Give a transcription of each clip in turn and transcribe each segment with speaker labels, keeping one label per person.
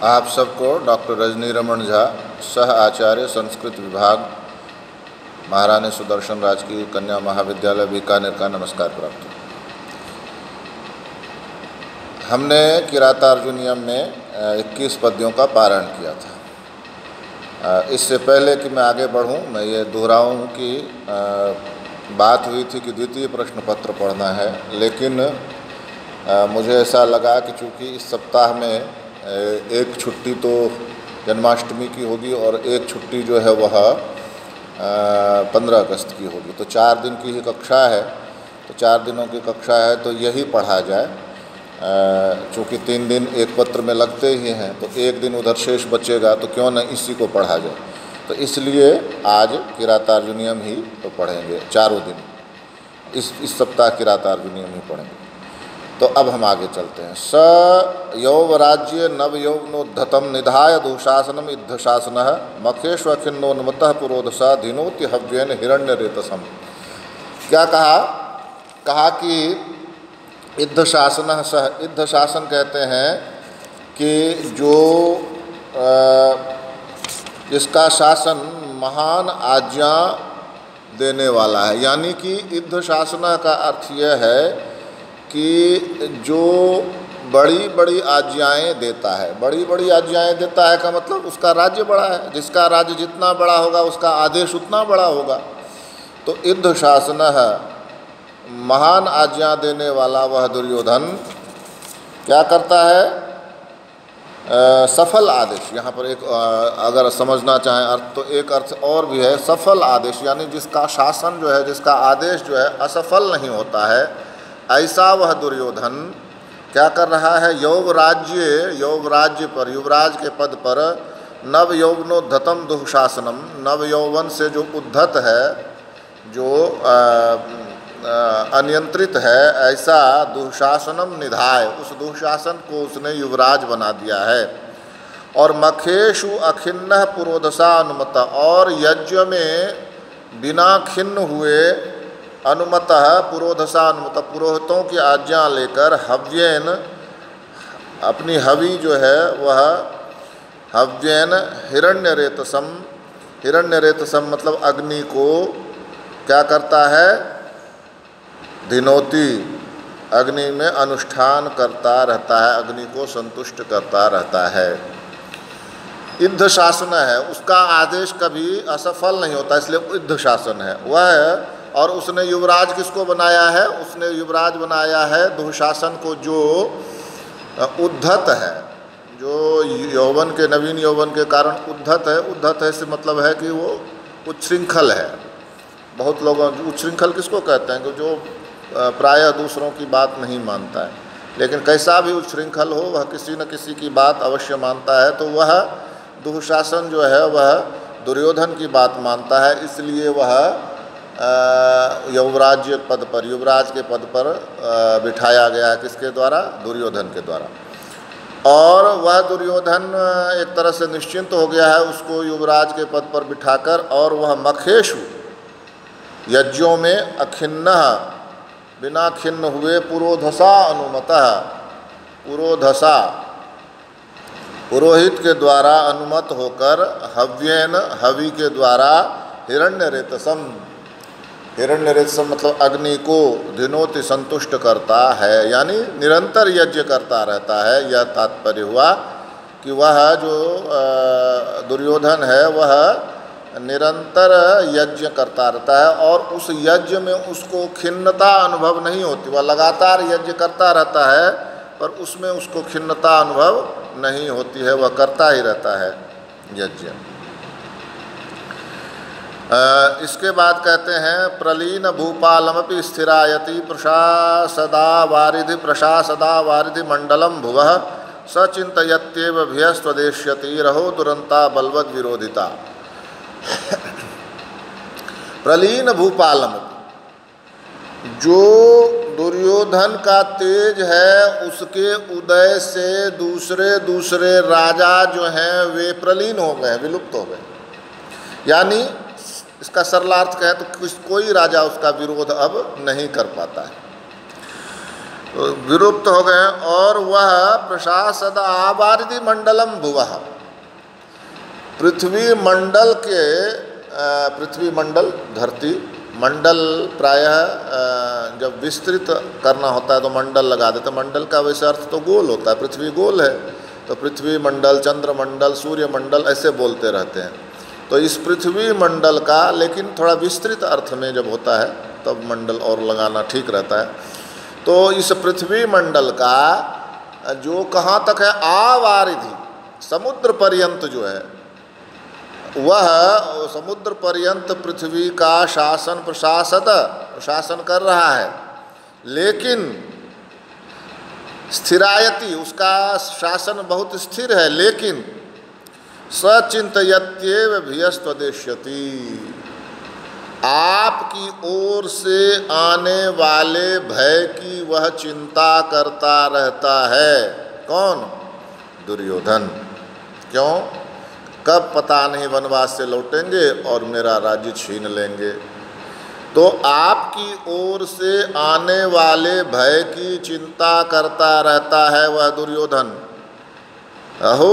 Speaker 1: आप सबको डॉक्टर रजनी रमन झा, सह आचार्य संस्कृत विभाग, महारानी सुदर्शन राजकीय कन्या महाविद्यालय बीकानेर का नमस्कार प्राप्त। हमने किरातार्जुनीयम में 21 पद्यों का पारायण किया था। इससे पहले कि मैं आगे बढ़ूं, मैं ये दोहराऊं कि बात हुई थी कि द्वितीय प्रश्न पत्र पढ़ना है, लेकिन मुझे ऐसा लगा कि चूँकि इस सप्ताह में एक छुट्टी तो जन्माष्टमी की होगी और एक छुट्टी जो है वह 15 अगस्त की होगी, तो 4 दिन की ही कक्षा है। तो 4 दिनों की कक्षा है तो यही पढ़ा जाए। चूँकि 3 दिन एक पत्र में लगते ही हैं, तो एक दिन उधर शेष बचेगा, तो क्यों न इसी को पढ़ा जाए। तो इसलिए आज किरातार्जुनीयम ही तो पढ़ेंगे, चारों दिन इस सप्ताह किरातार्जुनीयम ही पढ़ेंगे। तो अब हम आगे चलते हैं। स यौवराज्य नवयौवनोद्धतम निधाय दुशासनम इद्धशासनः मखेष्वखिन्नोन्मतः पुरोधसा धिनोति हव्येन हिरण्यरेतसम। क्या कहा कि इद्धशासनः सह, इद्धशासन कहते हैं कि जो जिसका शासन महान आज्ञा देने वाला है, यानी कि इद्धशासन का अर्थ यह है कि जो बड़ी बड़ी आज्ञाएं देता है। बड़ी बड़ी आज्ञाएं देता है का मतलब उसका राज्य बड़ा है, जिसका राज्य जितना बड़ा होगा उसका आदेश उतना बड़ा होगा। तो इद्ध शासन है, महान आज्ञा देने वाला वह दुर्योधन क्या करता है? सफल आदेश। यहाँ पर एक अगर समझना चाहें अर्थ, तो एक अर्थ और भी है, सफल आदेश, यानी जिसका शासन जो है, जिसका आदेश जो है असफल नहीं होता है, ऐसा वह दुर्योधन क्या कर रहा है? यौवराज्य पर, युवराज के पद पर नव यौवनोद्धतम दुःशासनम, नव यौवन से जो उद्धत है, जो अनियंत्रित है, ऐसा दुःशासनम निधाय, उस दुःशासन को उसने युवराज बना दिया है। और मखेषु अखिन्न पुरोधसा अनुमत, और यज्ञ में बिना खिन्न हुए अनुमतः पुरोधसा अनुमत, पुरोहितों की आज्ञा लेकर हव्येन, अपनी हवि जो है वह हव्येन हिरण्यरेतसम, हिरण्यरेतसम मतलब अग्नि को क्या करता है? धिनोति, अग्नि में अनुष्ठान करता रहता है, अग्नि को संतुष्ट करता रहता है। इद्ध शासन है, उसका आदेश कभी असफल नहीं होता, इसलिए इद्ध शासन है वह। और उसने युवराज किसको बनाया है? उसने युवराज बनाया है दुःशासन को, जो उद्धत है, जो यौवन के, नवीन यौवन के कारण उद्धत है। उद्धत है से मतलब है कि वो उच्छृंखल है। बहुत लोग उच्छृंखल किसको कहते हैं? कि जो प्रायः दूसरों की बात नहीं मानता है, लेकिन कैसा भी उच्छृंखल हो, वह किसी न किसी की बात अवश्य मानता है। तो वह दुःशासन जो है वह दुर्योधन की बात मानता है, इसलिए वह यौवराज्य पद पर, युवराज के पद पर बिठाया गया है। किसके द्वारा? दुर्योधन के द्वारा। और वह दुर्योधन एक तरह से निश्चिंत हो गया है उसको युवराज के पद पर बिठाकर, और वह मखेषु, यज्ञों में अखिन्न, बिना खिन्न हुए, पुरोधसा अनुमतः, पुरोधसा पुरोहित के द्वारा अनुमत होकर, हव्येन हवि के द्वारा, हिरण्यरेतसम, हिरण्यरेतसम मतलब अग्नि को, धिनोति संतुष्ट करता है, यानी निरंतर यज्ञ करता रहता है। यह तात्पर्य हुआ कि वह जो दुर्योधन है वह निरंतर यज्ञ करता रहता है, और उस यज्ञ में उसको खिन्नता अनुभव नहीं होती। वह लगातार यज्ञ करता रहता है, पर उसमें उसको खिन्नता अनुभव नहीं होती है, वह करता ही रहता है यज्ञ। इसके बाद कहते हैं प्रलीन भूपालमपि स्थिरायति प्रशासदा वारिधि मंडलम भुवः सचिंतयत्येव भयस्त्वदेश्यति रहो दुरंता बलवद विरोधिता। प्रलीन भूपालम, जो दुर्योधन का तेज है, उसके उदय से दूसरे राजा जो हैं वे प्रलीन हो गए, विलुप्त हो गए। यानी इसका सरलार्थ कहें तो कोई राजा उसका विरोध अब नहीं कर पाता है। विलुप्त हो गए। और वह प्रशासद आवारिधि मंडलम भुवः, पृथ्वी मंडल के पृथ्वी मंडल धरती मंडल प्रायः जब विस्तृत करना होता है तो मंडल लगा देते। मंडल का वैसे अर्थ तो गोल होता है, पृथ्वी गोल है तो पृथ्वी मंडल, चंद्र मंडल, सूर्य मंडल ऐसे बोलते रहते हैं। तो इस पृथ्वी मंडल का लेकिन थोड़ा विस्तृत अर्थ में जब होता है तब मंडल और लगाना ठीक रहता है। तो इस पृथ्वी मंडल का जो कहाँ तक है, आवारिधि समुद्र पर्यंत जो है वह समुद्र पर्यंत पृथ्वी का शासन प्रशासन कर रहा है। लेकिन स्थिरायति, उसका शासन बहुत स्थिर है। लेकिन सचिंतयत्येव भियस्त्वदेश्यति, आपकी ओर से आने वाले भय की वह चिंता करता रहता है। कौन? दुर्योधन। क्यों? कब पता नहीं वनवास से लौटेंगे और मेरा राज्य छीन लेंगे। तो आपकी ओर से आने वाले भय की चिंता करता रहता है वह दुर्योधन। अहो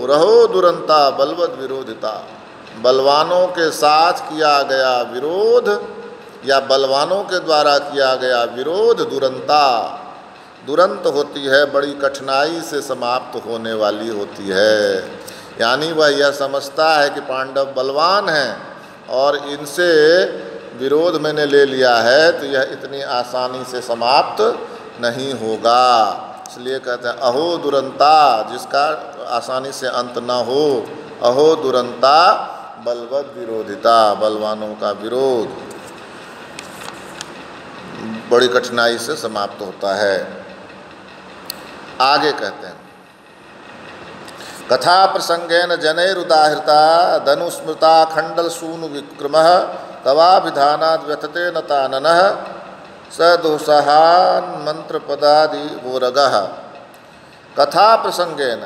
Speaker 1: रहो दुरंता बलवद विरोधिता, बलवानों के साथ किया गया विरोध या बलवानों के द्वारा किया गया विरोध दुरंता, दुरंत होती है, बड़ी कठिनाई से समाप्त होने वाली होती है। यानी वह यह समझता है कि पांडव बलवान हैं और इनसे विरोध मैंने ले लिया है तो यह इतनी आसानी से समाप्त नहीं होगा। इसलिए कहते हैं अहो दुरंता, जिसका आसानी से अंत न हो। अहो दुरंता बलवद विरोधिता, बलवानों का विरोध बड़ी कठिनाई से समाप्त होता है। आगे कहते हैं कथा प्रसंगेन जनैरुदाहृता धनुस्मृता खंडल सूनु विक्रमः तवाभिधानाद् व्यथते नताननः स दोषहान मंत्र पदादि वोरगः। कथा प्रसंगेन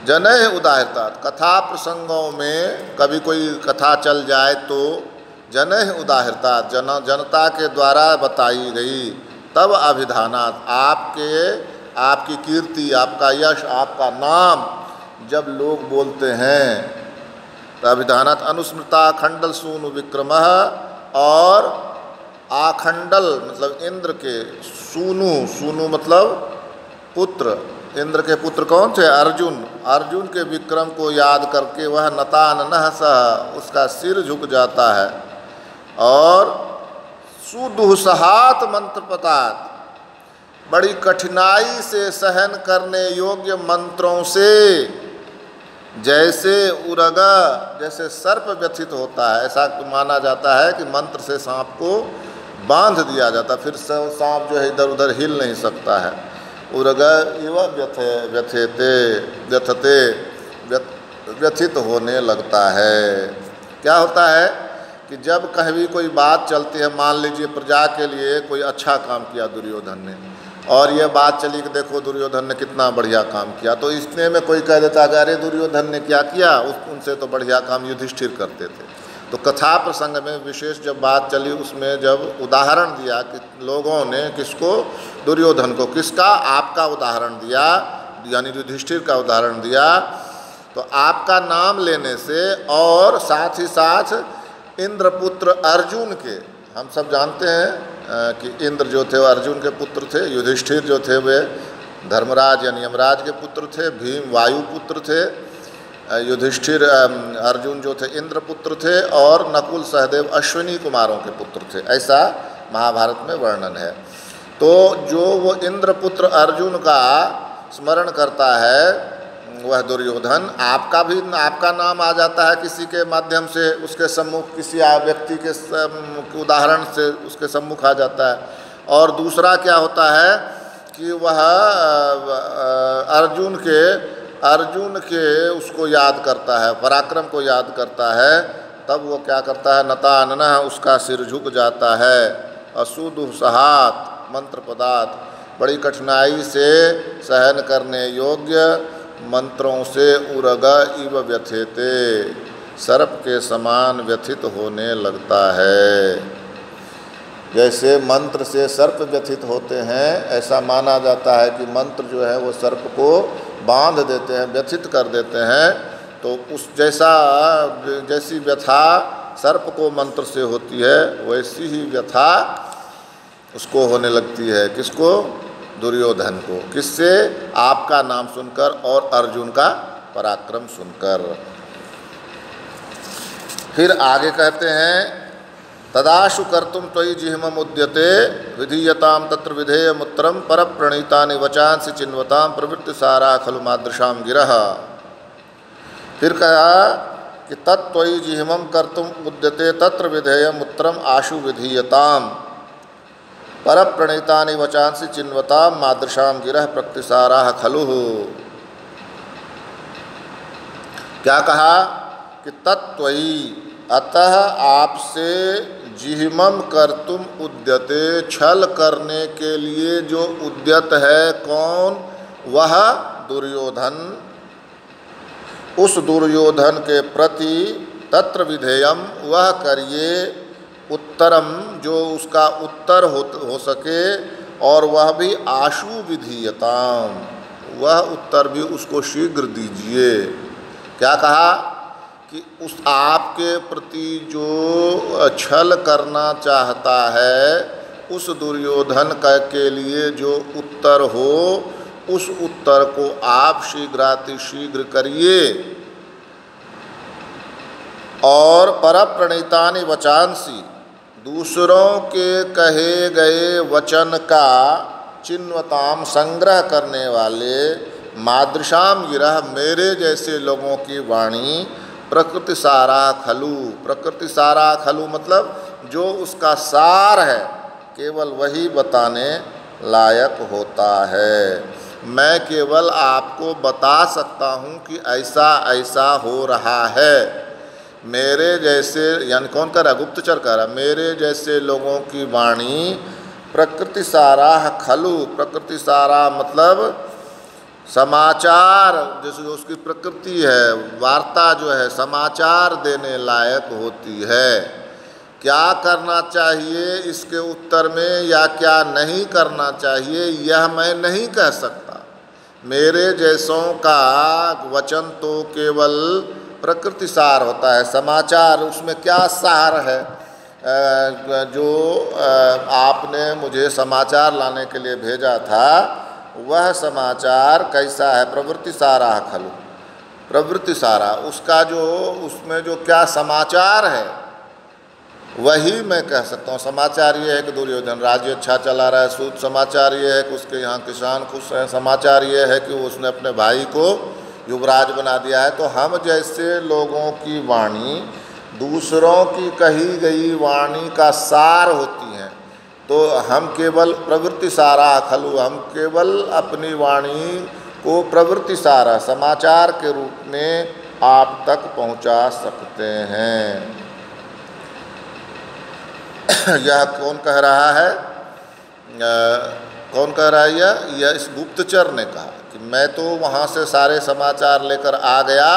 Speaker 1: जनैः उदाहृता, कथा प्रसंगों में कभी कोई कथा चल जाए तो जनैः उदाहृता, जनता के द्वारा बताई गई। तब अभिधानात्, आपकी कीर्ति, आपका यश, आपका नाम जब लोग बोलते हैं तो अभिधानात् अनुस्मृता खंडल सूनु विक्रमः, और आखंडल मतलब इंद्र के, सूनु मतलब पुत्र, इंद्र के पुत्र कौन थे? अर्जुन। अर्जुन के विक्रम को याद करके वह नताननः सह, उसका सिर झुक जाता है। और सुदुःसहात मंत्रपतात्, बड़ी कठिनाई से सहन करने योग्य मंत्रों से, जैसे उरगा, जैसे सर्प व्यथित होता है, ऐसा माना जाता है कि मंत्र से सांप को बांध दिया जाता, फिर सांप जो है इधर उधर हिल नहीं सकता है। उरगा इव व्यथित होने लगता है। क्या होता है कि जब कहीं भी कोई बात चलती है, मान लीजिए प्रजा के लिए कोई अच्छा काम किया दुर्योधन ने, और ये बात चली कि देखो दुर्योधन ने कितना बढ़िया काम किया, तो इसने में कोई कह देता अरे दुर्योधन ने क्या किया, उनसे तो बढ़िया काम युधिष्ठिर करते थे। तो कथा प्रसंग में विशेष जब बात चली, उसमें जब उदाहरण दिया कि लोगों ने किसको, दुर्योधन को, किसका, आपका उदाहरण दिया, यानी युधिष्ठिर का उदाहरण दिया, तो आपका नाम लेने से और साथ ही साथ इंद्रपुत्र अर्जुन के, हम सब जानते हैं कि इंद्र जो थे वो अर्जुन के पुत्र थे, युधिष्ठिर जो थे वे धर्मराज यानी यमराज के पुत्र थे, भीम वायु पुत्र थे, युधिष्ठिर अर्जुन जो थे इंद्र पुत्र थे, और नकुल सहदेव अश्विनी कुमारों के पुत्र थे। ऐसा महाभारत में वर्णन है। तो जो वो इंद्रपुत्र अर्जुन का स्मरण करता है वह दुर्योधन, आपका नाम आ जाता है किसी के माध्यम से, उसके सम्मुख किसी व्यक्ति के उदाहरण से उसके सम्मुख आ जाता है। और दूसरा क्या होता है कि वह अर्जुन के उसको याद करता है, पराक्रम को याद करता है, तब वो क्या करता है, नताननः, उसका सिर झुक जाता है। असुदुःसहात मंत्र पदार्थ, बड़ी कठिनाई से सहन करने योग्य मंत्रों से उरग इव व्यथेते, सर्प के समान व्यथित होने लगता है। जैसे मंत्र से सर्प व्यथित होते हैं, ऐसा माना जाता है कि मंत्र जो है वो सर्प को बांध देते हैं, व्यथित कर देते हैं। तो उस जैसी व्यथा सर्प को मंत्र से होती है, वैसी ही व्यथा उसको होने लगती है। किसको? दुर्योधन को। किससे? आपका नाम सुनकर और अर्जुन का पराक्रम सुनकर। फिर आगे कहते हैं, तदाशु कर्तुम त्वयि जिह्मम उद्यते विधीयताम तत्र विधेयमुत्तरम परप्रणीतानि वचांसि चिन्वताम प्रवृत्ति सारा खलु मादृशाम गिरः। फिर कहा कि तत्त्वयि जिह्मम कर्तुम उद्यते तत्र विधेयमुत्तरम आशु विधीयताम परप्रणीतानि वचांसि चिन्वताम मादृशाम गिरः प्रकृतिसारा खलु। क्या कहा कि तत्त्वयि, अतः आपसे जिह्मम कर्तुम उद्यते, छल करने के लिए जो उद्यत है कौन? वह दुर्योधन। उस दुर्योधन के प्रति तत्र विधेयम, वह करिए, उत्तरम, जो उसका उत्तर हो सके, और वह भी आशु विधीयताम, वह उत्तर भी उसको शीघ्र दीजिए। क्या कहा कि उस आपके प्रति जो छल करना चाहता है, उस दुर्योधन के लिए जो उत्तर हो, उस उत्तर को आप शीघ्रातिशीघ्र करिए। और परप्रणीतानि वचांसि, दूसरों के कहे गए वचन का चिन्वताम, संग्रह करने वाले, मादृशाम गिरः, मेरे जैसे लोगों की वाणी, प्रकृति सारा खलु। प्रकृति सारा खलु मतलब जो उसका सार है, केवल वही बताने लायक होता है। मैं केवल आपको बता सकता हूँ कि ऐसा ऐसा हो रहा है। मेरे जैसे, यानी कौन कह रहा? गुप्तचर कह रहा, मेरे जैसे लोगों की वाणी प्रकृति सारा खलु। प्रकृति सारा मतलब समाचार, जैसे जो उसकी प्रकृति है, वार्ता जो है समाचार देने लायक होती है। क्या करना चाहिए इसके उत्तर में या क्या नहीं करना चाहिए, यह मैं नहीं कह सकता। मेरे जैसों का वचन तो केवल प्रकृति सार होता है, समाचार। उसमें क्या सार है? जो आपने मुझे समाचार लाने के लिए भेजा था, वह समाचार कैसा है? प्रवृत्ति सारा खलु। प्रवृत्ति सारा, उसका जो, उसमें जो क्या समाचार है, वही मैं कह सकता हूँ। समाचार ये है कि दुर्योधन राज्य अच्छा चला रहा है, सूत समाचार ये है कि उसके यहाँ किसान खुश हैं, समाचार ये है कि उसने अपने भाई को युवराज बना दिया है। तो हम जैसे लोगों की वाणी दूसरों की कही गई वाणी का सार होती हैं। तो हम केवल प्रवृत्ति सारा खलु, हम केवल अपनी वाणी को प्रवृत्ति सारा, समाचार के रूप में आप तक पहुंचा सकते हैं। यह कौन कह रहा है? कौन कह रहा है? यह इस गुप्तचर ने कहा कि मैं तो वहाँ से सारे समाचार लेकर आ गया,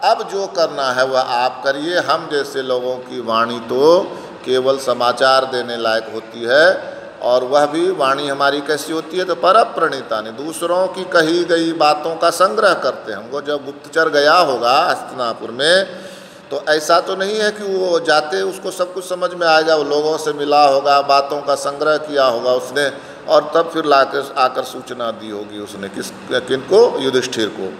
Speaker 1: अब जो करना है वह आप करिए। हम जैसे लोगों की वाणी तो केवल समाचार देने लायक होती है, और वह भी वाणी हमारी कैसी होती है? तो परप्रणीतानि, दूसरों की कही गई बातों का संग्रह करते हैं। वो जब गुप्तचर गया होगा हस्तिनापुर में, तो ऐसा तो नहीं है कि वो जाते उसको सब कुछ समझ में आएगा। वो लोगों से मिला होगा, बातों का संग्रह किया होगा उसने, और तब फिर आकर सूचना दी होगी उसने किनको? युधिष्ठिर को।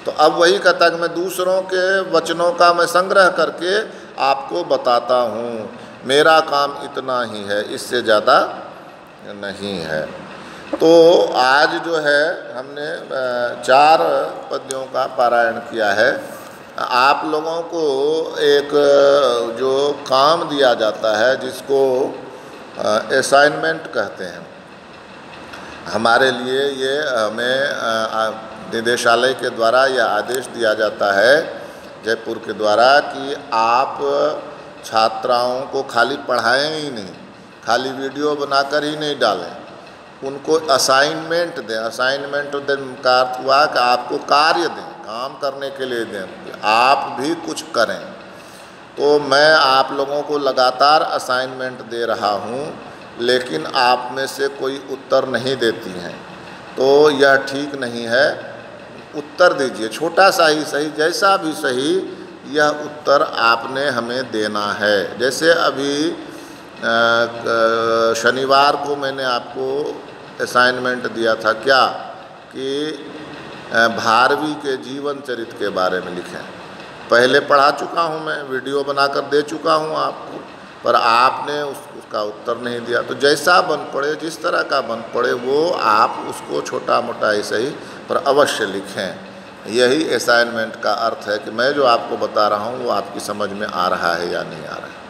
Speaker 1: तो अब वही कहता है कि मैं दूसरों के वचनों का मैं संग्रह करके आपको बताता हूँ। मेरा काम इतना ही है, इससे ज़्यादा नहीं है। तो आज जो है हमने 4 पद्यों का पारायण किया है। आप लोगों को एक जो काम दिया जाता है, जिसको असाइनमेंट कहते हैं, हमारे लिए ये हमें निदेशालय के द्वारा यह आदेश दिया जाता है जयपुर के द्वारा कि आप छात्राओं को खाली पढ़ाएं ही नहीं, खाली वीडियो बनाकर ही नहीं डालें, उनको असाइनमेंट दें। असाइनमेंट का अर्थ हुआ कि आपको कार्य दें, काम करने के लिए दें, आप भी कुछ करें। तो मैं आप लोगों को लगातार असाइनमेंट दे रहा हूँ लेकिन आप में से कोई उत्तर नहीं देती हैं, तो यह ठीक नहीं है। उत्तर दीजिए, छोटा सा ही सही, जैसा भी सही, यह उत्तर आपने हमें देना है। जैसे अभी शनिवार को मैंने आपको असाइनमेंट दिया था क्या, कि भारवी के जीवन चरित्र के बारे में लिखें। पहले पढ़ा चुका हूँ, मैं वीडियो बनाकर दे चुका हूँ आपको, पर आपने उसका उत्तर नहीं दिया। तो जैसा बन पड़े, जिस तरह का बन पड़े, वो आप उसको छोटा मोटा ही सही पर अवश्य लिखें। यही असाइनमेंट का अर्थ है कि मैं जो आपको बता रहा हूँ वो आपकी समझ में आ रहा है या नहीं आ रहा है।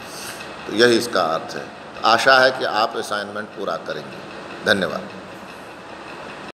Speaker 1: तो यही इसका अर्थ है। आशा है कि आप असाइनमेंट पूरा करेंगे। धन्यवाद।